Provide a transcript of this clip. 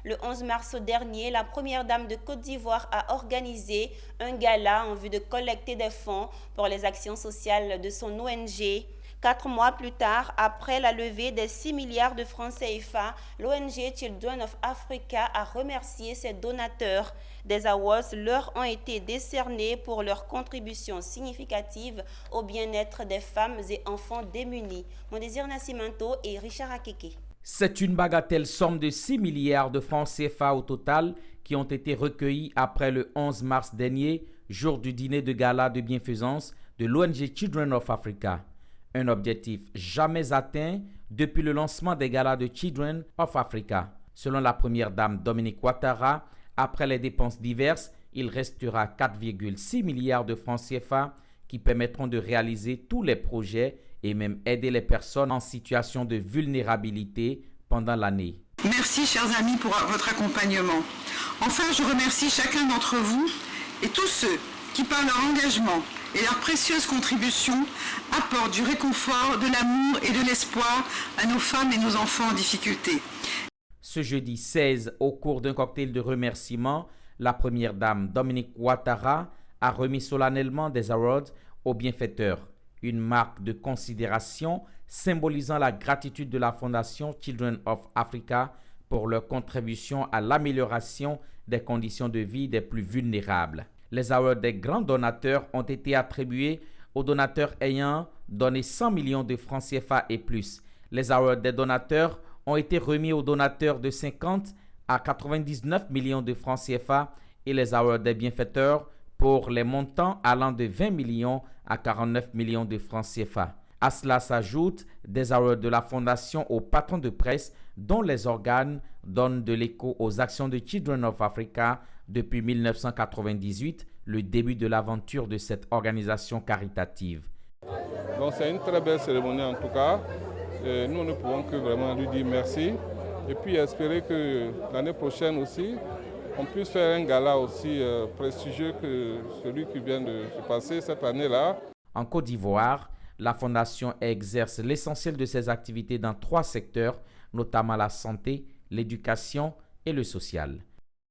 Le 11 mars dernier, la première dame de Côte d'Ivoire a organisé un gala en vue de collecter des fonds pour les actions sociales de son ONG. 4 mois plus tard, après la levée des 6 milliards de francs CFA, l'ONG Children of Africa a remercié ses donateurs. Des awards leur ont été décernés pour leur contribution significative au bien-être des femmes et enfants démunis. Mondésir Nascimento et Richard Akeke. C'est une bagatelle somme de 6 milliards de francs CFA au total qui ont été recueillis après le 11 mars dernier, jour du dîner de gala de bienfaisance de l'ONG Children of Africa. Un objectif jamais atteint depuis le lancement des galas de Children of Africa. Selon la première dame Dominique Ouattara, après les dépenses diverses, il restera 4,6 milliards de francs CFA qui permettront de réaliser tous les projets et même aider les personnes en situation de vulnérabilité pendant l'année. Merci chers amis pour votre accompagnement. Enfin, je remercie chacun d'entre vous et tous ceux qui par leur engagement et leurs précieuses contributions apportent du réconfort, de l'amour et de l'espoir à nos femmes et nos enfants en difficulté. Ce jeudi 16, au cours d'un cocktail de remerciements, la première dame Dominique Ouattara a remis solennellement des awards aux bienfaiteurs, une marque de considération symbolisant la gratitude de la Fondation Children of Africa pour leur contribution à l'amélioration des conditions de vie des plus vulnérables. Les awards des grands donateurs ont été attribués aux donateurs ayant donné 100 millions de francs CFA et plus. Les awards des donateurs ont été remis aux donateurs de 50 à 99 millions de francs CFA et les awards des bienfaiteurs pour les montants allant de 20 millions à 49 millions de francs CFA. À cela s'ajoutent des awards de la Fondation aux patrons de presse dont les organes donnent de l'écho aux actions de Children of Africa depuis 1998, le début de l'aventure de cette organisation caritative. Donc c'est une très belle cérémonie en tout cas. Et nous ne pouvons que vraiment lui dire merci et puis espérer que l'année prochaine aussi, on puisse faire un gala aussi prestigieux que celui qui vient de se passer cette année-là. En Côte d'Ivoire, la Fondation exerce l'essentiel de ses activités dans 3 secteurs, notamment la santé, l'éducation et le social.